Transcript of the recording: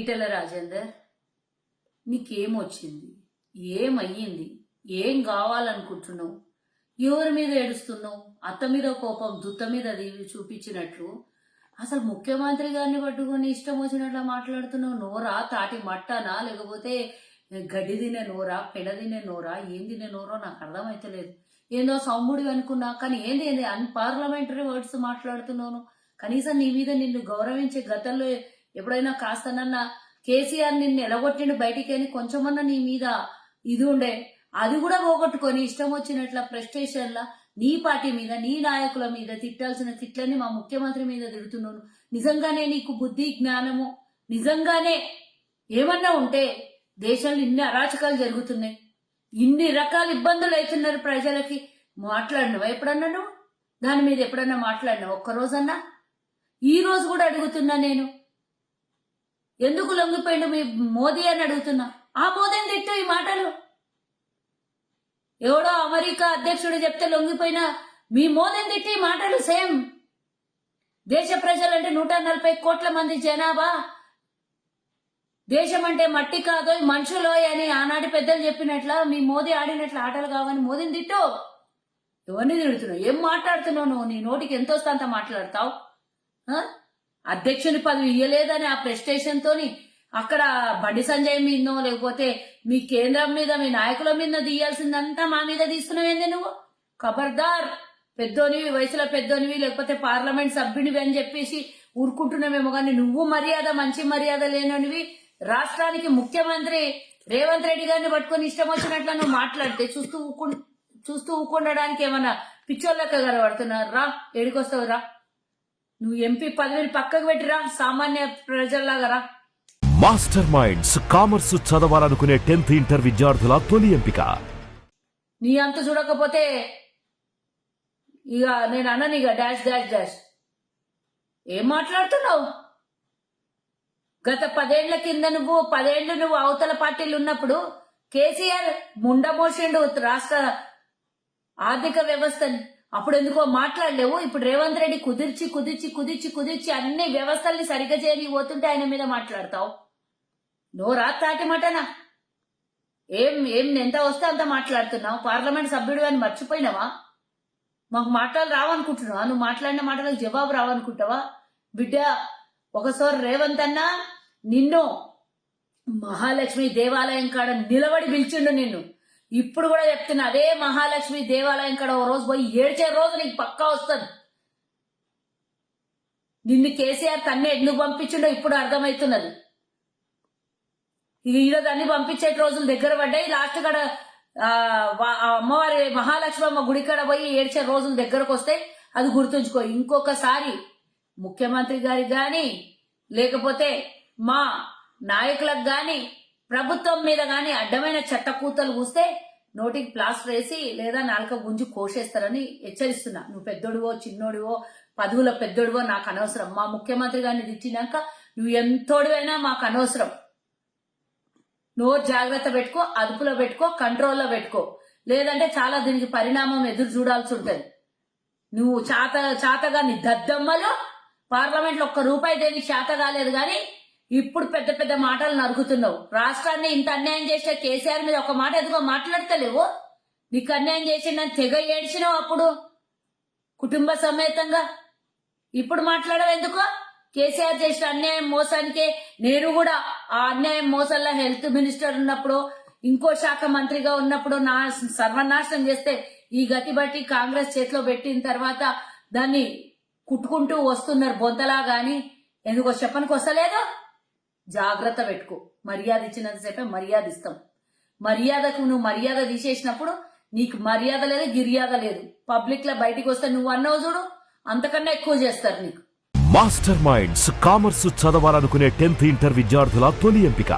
ఈటెల రాజేందర్, నీకేమొచ్చింది? ఏమయ్యింది? ఏం కావాలనుకుంటున్నావు? ఎవరి మీద ఏడుస్తున్నావు? అత్త మీద కోపం దుత్త మీద చూపించినట్లు అసలు ముఖ్యమంత్రి గారిని పట్టుకొని ఇష్టం వచ్చినట్లు మాట్లాడుతున్నావు. నోరా తాటి మట్టనా, లేకపోతే గడ్డి తినే నోరా, పెడ తినే నోరా, ఏం తినే నోరో నాకు అర్థమైతలేదు. ఏందో సౌముడి అనుకున్నా, కానీ ఏంది అన్పార్లమెంటరీ వర్డ్స్ మాట్లాడుతున్నాను. కనీసం నీ మీద నిన్ను గౌరవించే గతంలో ఎప్పుడైనా కాస్తనన్నా కేసీఆర్ నిన్ను ఎలగొట్టిండు బయటికి అని కొంచెమన్నా నీ మీద ఇది ఉండే, అది కూడా పోగొట్టుకొని ఇష్టం వచ్చినట్ల ప్రెస్టేషన్లా నీ పార్టీ మీద, నీ నాయకుల మీద తిట్టాల్సిన తిట్లని మా ముఖ్యమంత్రి మీద తిడుతున్నాను. నిజంగానే నీకు బుద్ధి జ్ఞానము నిజంగానే ఏమన్నా ఉంటే దేశంలో ఇన్ని అరాచకాలు జరుగుతున్నాయి, ఇన్ని రకాల ఇబ్బందులు అవుతున్నారు ప్రజలకి, మాట్లాడినవా ఎప్పుడన్నా? నువ్వు దాని మీద ఎప్పుడన్నా మాట్లాడినావు ఒక్కరోజన్నా? ఈ రోజు కూడా అడుగుతున్నా నేను, ఎందుకు లొంగిపోయిండు మీ మోదీ అని అడుగుతున్నా. ఆ మోదీని తిట్టు ఈ మాటలు. ఎవడో అమెరికా అధ్యక్షుడు చెప్తే లొంగిపోయినా మీ మోదీని తిట్టి మాటలు సేమ్. దేశ ప్రజలంటే 140 కోట్ల మంది జనాభా, దేశం అంటే మట్టి కాదో మనుషులో అని ఆనాటి పెద్దలు చెప్పినట్ల మీ మోదీ ఆడినట్లు ఆటలు కావని మోదీని తిట్టు. ఎవరిని తిడుతున్నావు? ఏం మాట్లాడుతున్నావు నువ్వు? నీ నోటికి ఎంత వస్తే అంత మాట్లాడతావు. అధ్యక్షుని పదవి ఇయ్యలేదని ఆ ప్రెస్టేషన్ తోని అక్కడ బండి సంజయ్ మీదనో లేకపోతే మీ కేంద్రం మీద, మీ నాయకుల మీద తీయాల్సిందంతా మా మీద తీస్తున్నావేంది నువ్వు? ఖబర్దార్, పెద్దోనివి, వయసులో పెద్దోనివి, లేకపోతే పార్లమెంట్ సభ్యునివి అని చెప్పేసి ఊరుకుంటున్నామేమో కానీ నువ్వు మర్యాద, మంచి మర్యాద లేననివి. రాష్ట్రానికి ముఖ్యమంత్రి రేవంత్ రెడ్డి గారిని పట్టుకొని ఇష్టం వచ్చినట్లు నువ్వు మాట్లాడితే చూస్తూ ఊకుండడానికి ఏమన్నా పిచ్చోళ్ళక్క కనబడుతున్నారు? రా, ఏడికొస్తావు రా. నువ్వు ఎంపీ పదవిని పక్కకు పెట్టిరా, సామాన్య ప్రజల్లాగా రా. మాస్టర్ మైండ్స్ కామర్స్ చదవాలనుకునే 10th ఇంటర్ విద్యార్థుల తొలి ఎంపిక. నీ అంత చూడకపోతే ఇక నేను అన్నని ఇక డాష్ డాష్ డాష్. ఏం మాట్లాడుతున్నావు? గత 10 ఏళ్ల కింద నువ్వు 10 ఏళ్లు నువ్వు అవతల పార్టీలు ఉన్నప్పుడు కేసీఆర్ ముండమోసిండు రాష్ట్ర ఆర్థిక వ్యవస్థని. అప్పుడు ఎందుకో మాట్లాడలేవు. ఇప్పుడు రేవంత్ రెడ్డి కుదిర్చి అన్ని వ్యవస్థల్ని సరిగ్గా చేయని పోతుంటే ఆయన మీద మాట్లాడతావు. నోరా తాటి మటనా? ఏం ఎంత వస్తే అంత మాట్లాడుతున్నావు. పార్లమెంట్ సభ్యుడు అని మర్చిపోయినావా? మాకు మాటలు రావనుకుంటున్నావా? నువ్వు మాట్లాడిన మాటలకు జవాబు రావనుకుంటావా? బిడ్డ, ఒకసారి రేవంత్ అన్న నిన్ను మహాలక్ష్మి దేవాలయం కాడ నిలబడి పిలిచిండు నిన్ను. ఇప్పుడు కూడా చెప్తున్నా, అదే మహాలక్ష్మి దేవాలయం కాడ ఓ రోజు పోయి ఏడ్చే రోజు నీకు పక్కా వస్తుంది. నిన్ను కేసీఆర్ తన్నే ఎందుకు పంపించిండో ఇప్పుడు అర్థమవుతున్నది. ఇక ఈరోజు అన్ని పంపించే రోజులు దగ్గర పడ్డాయి. లాస్ట్ కాడ అమ్మవారి మహాలక్ష్మమ్మ గుడి కాడ పోయి ఏడ్చే రోజులు దగ్గరకు వస్తాయి. అది గుర్తుంచుకో. ఇంకొకసారి ముఖ్యమంత్రి గారికి గాని, లేకపోతే మా నాయకులకు గాని, ప్రభుత్వం మీద గాని అడ్డమైన చట్టకూతలు కూస్తే నోటికి ప్లాస్టర్ వేసి లేదా నాలుక గుంజు కోసేస్తారని హెచ్చరిస్తున్నా. నువ్వు పెద్దోడివో చిన్నోడివో పదవుల పెద్దోడివో నాకు అనవసరం. మా ముఖ్యమంత్రి గారిని తిట్టినాక నువ్వు ఎంతోడివైనా మాకు అనవసరం. నోరు జాగ్రత్త పెట్టుకో, అదుపులో పెట్టుకో, కంట్రోల్లో పెట్టుకో. లేదంటే చాలా దీనికి పరిణామం ఎదురు చూడాల్సి ఉంటుంది. నువ్వు చాతగా నీ దద్దమ్మలు పార్లమెంట్ లో 1 రూపాయి దేనికి చేత కాలేదు కానీ ఇప్పుడు పెద్ద పెద్ద మాటలు నరుకుతున్నావు. రాష్ట్రాన్ని ఇంత అన్యాయం చేసే కేసీఆర్ మీద ఒక మాట ఎదుగో మాట్లాడతలేవు. నీకు అన్యాయం చేసిందని తెగ ఏడ్చినావు అప్పుడు కుటుంబ సమేతంగా. ఇప్పుడు మాట్లాడవు ఎందుకో? కేసీఆర్ చేసిన అన్యాయం మోసానికే నేను కూడా ఆ అన్యాయం మోసంలో హెల్త్ మినిస్టర్ ఉన్నప్పుడు, ఇంకో శాఖ మంత్రిగా ఉన్నప్పుడు నా సర్వనాశనం చేస్తే ఈ గతి బట్టి కాంగ్రెస్ చేతిలో పెట్టిన తర్వాత దాన్ని కుట్టుకుంటూ వస్తున్నారు బొంతలా. గాని ఎందుకో చెప్పనికి వస్తలేదు. జాగ్రత్త పెట్టుకో. మర్యాద ఇచ్చినంతసేపే మర్యాద ఇస్తాం. మర్యాదకు నువ్వు మర్యాద తీసేసినప్పుడు నీకు మర్యాద లేదు, గిర్యాద లేదు. పబ్లిక్ లో బయటికి వస్తే నువ్వు అన్నావు చూడు, అంతకన్నా ఎక్కువ చేస్తారు నీకు. మాస్టర్ మైండ్స్ కామర్స్ చదవాలనుకునే 10th ఇంటర్ విద్యార్థుల తొలి ఎంపిక.